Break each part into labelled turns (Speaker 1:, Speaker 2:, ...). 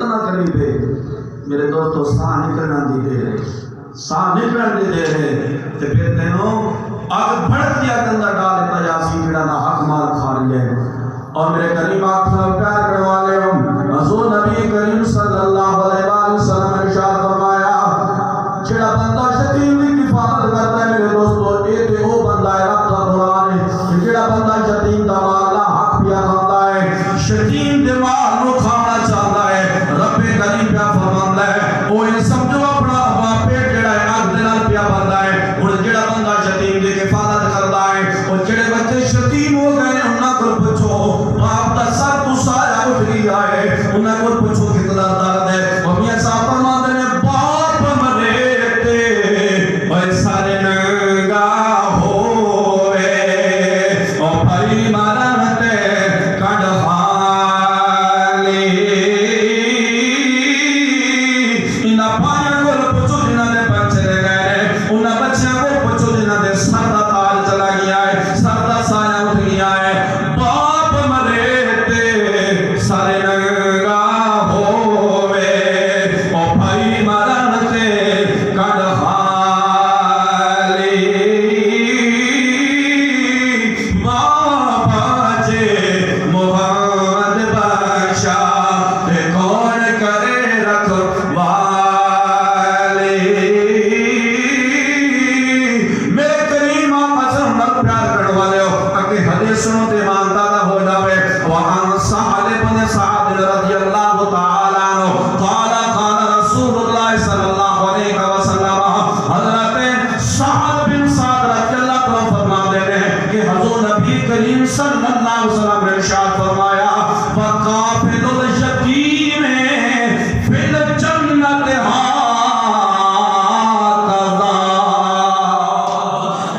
Speaker 1: نہ قریبے میرے دوستو ساہ نکلنا دی دے رہے ساہ نکلنا دی دے رہے تے پھر تینوں اگ بھڑک دیا کندہ ڈالے تجاسی جڑا نہ حق مال کھا رہی ہے اور میرے کریم آپ سے پیار کرنے والے ہم حضور نبی کریم صلی اللہ علیہ وسلم نے ارشاد فرمایا جڑا بندہ یتیم کی حفاظت کرتا ہے میرے دوستو اے تے او بندہ ہے رب دا قرآن ہے جڑا بندہ یتیم دا مال حق پیا کھاندا ہے یتیم دے مال نو کھانا چاہتا ہے رب کریم پیا فرماندا ہے او یہ سمجھو اپنا پیٹ جڑا ہے اگ دے نال پیا بھردا ہے ہن جڑا بندہ یتیم دی حفاظت کردا ہے او جڑے بچے یتیم ہو گئے انہاں کو پوچھو آپ دا سر تو سایہ اٹھ گیا ہے انہاں کو پوچھو کتنا درد ہے او میاں صاحب فرماندے نے باپ مرے تے اوے سارے ننگا ہوئے او بھائی مارن تے کڈ حالی انہاں بھائیاں کو پوچھو جنہاں دے بچے رہ گئے انہاں بچیاں کو پوچھو جنہاں دے سر دا تاج چلا گیا ہے سر دا سایہ اٹھ گیا ہے باپ مرے تے سارے ننگا ہوئے او بھائی مارن تے کڈ حالی بابا جے محمد بخشا تے کون کرے رکھوالی میرے کریم آپ سے ہم پیار کرنے والے ہو اگے حدیث سنو تے ایمان دادا ہو جاوے وعن سہل بن سعد رضی اللہ تعالی عنہ قال قال رسول اللہ صلی اللہ علیہ وسلم حضرت سہل بن سعد رضی اللہ عنہ فرما دے رہے ہیں کہ حضور نبی کریم صلی اللہ علیہ وسلم نے ارشاد فرمایا فقافل الیتیم فی الجنت ہاکذا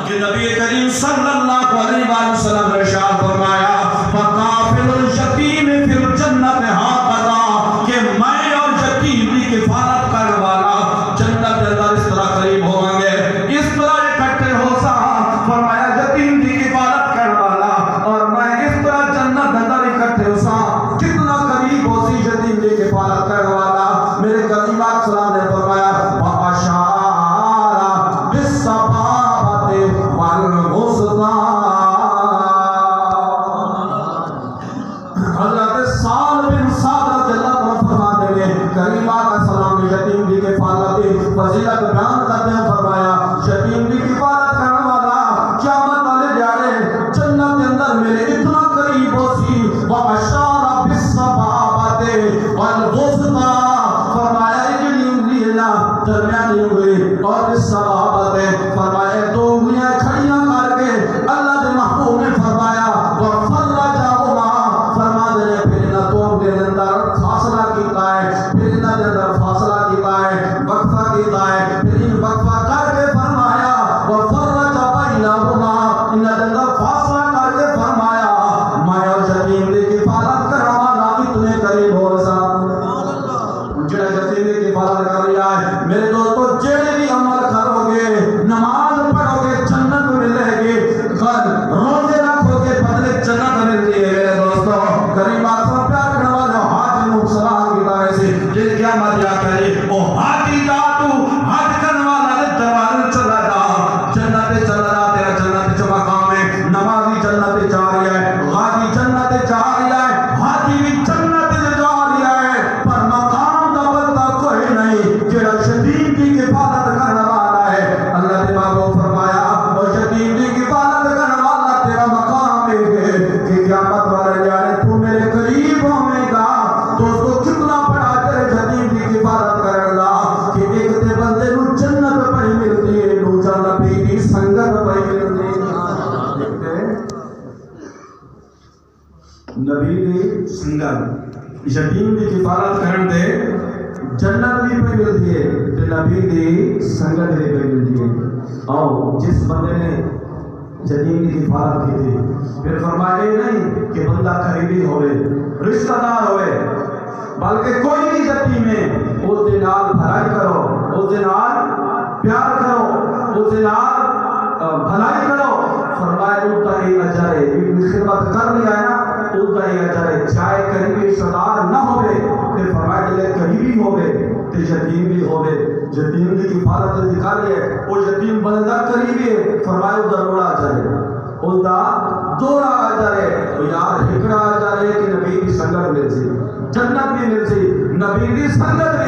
Speaker 1: کہ نبی کریم صلی اللہ علیہ وسلم نے ارشاد فرمایا فقافل الیتیم فی الجنت ہاکذا کہ میں اور یتیم کی کفالت کرنے والا جنت کے اندر اس طرح قریب ہوں گے اس طرح اکٹھے ہو سا فرمایا یتیم کی کفالت کرنے والا اور میں اس طرح جنت کے اندر اکٹھے ہو سا کتنا قریب ہو سی یتیم کی کفالت کرنے والا میرے کریم سلام نے فرمایا وَأَشَارَ بِالسَّبَابَةِ وَالْغُسْطَى حضرت سال بن سعد رضی اللہ عنہ فرما دے گے کریم آقا سلام نے یتیم کی کفالت فضیلت بیان کرتے ہیں فرمایا یتیم کی کفالت کرنے والا قیامت والے دیارے جنت کے اندر میرے اتنا قریب ہو سی وَأَشَارَ بِالسَّبَابَةِ وَالْغُسْطَى فرمایا اجلی انگلی ہے درمیانی انگلی اور بالسبابۃ فرمایا دو انگلیاں کھڑیاں کر کے اللہ دے محبوب نے فرمایا وَفَرَّجَهُمَا فرما دے پھر نہ تو کے اندر فاصلہ کیتا ہے پھر نہ دے اندر فاصلہ کیتا ہے وقفہ کیتا ہے پھر وقفہ کر کے فرمایا وَفَرَّجَ بَيْنَهُمَا ان دے اندر فاصلہ کر کے فرمایا میں اور یتیم کی کفالت کرنے والا اتنے قریب ہو سا جڑا یتیم کی کفالت کر رہا ہے میرے دوستو جڑے بھی عمل کرو گے نماز پڑھو گے جنت ملے گی روزے رکھو گے بدلے جنت ملتی ہے میرے دوستو کریم آپ سے پیار کرنے والے حاجی مبصران کی طرح سے جن کیا مریا کری وہ حاجی جاتو حج کرنے والا دربار چلا جا جنت چلا جا تیرا جنت جو مقام ہے نمازی جنت جا رہی ہے غازی جنت جا رہی ہے حاجی بھی جنت جا رہی ہے پر مقام دا بندہ کوئی نہیں جڑا یتیم کی کفالت کرنے والا ہے اللہ نے بابو فرمایا اور یتیم کی کفالت کرنے والا تیرا مقام ہے کہ قیامت والے جانے تو میرے قریب ہوئے گا دوستو کتنا بڑا تیرے یتیم کی کفالت کرنے لا کہ ایک تے بندے نو جنت پہی ملتی ہے دوسرا نبی کی سنگت پہی ملتی ہے نبی کی سنگت یتیم کی کفالت کرن دے جنت بھی پہ ملتی ہے تے نبی کی سنگت بھی پہ ملتی ہے اور جس بندے نے یتیم کی کفالت کی تھی پھر فرمائے نہیں کہ بندہ قریبی ہوئے رشتہ دار ہوئے بلکہ کوئی بھی یتیم ہے اس دے نال بھلائی کرو اس دے نال پیار کرو اس دے نال بھلائی کرو فرمائے اس کا ہی اجر ہے خدمت کر لیا ہے نا اس کا ہی اجر ہے چاہے قریبی رشتہ دار نہ ہوئے پھر فرمائے لے قریبی ہوئے تے یتیم بھی ہوئے یتیم کی کفالت ذکر ہے وہ یتیم بندہ قریبی ہے فرمائے ضرور آ جائے اس دا دورہ آ جائے تو یار ہکڑا آ جائے کہ نبی کی سنگت مل سی جنت بھی مل سی نبی کی سنگت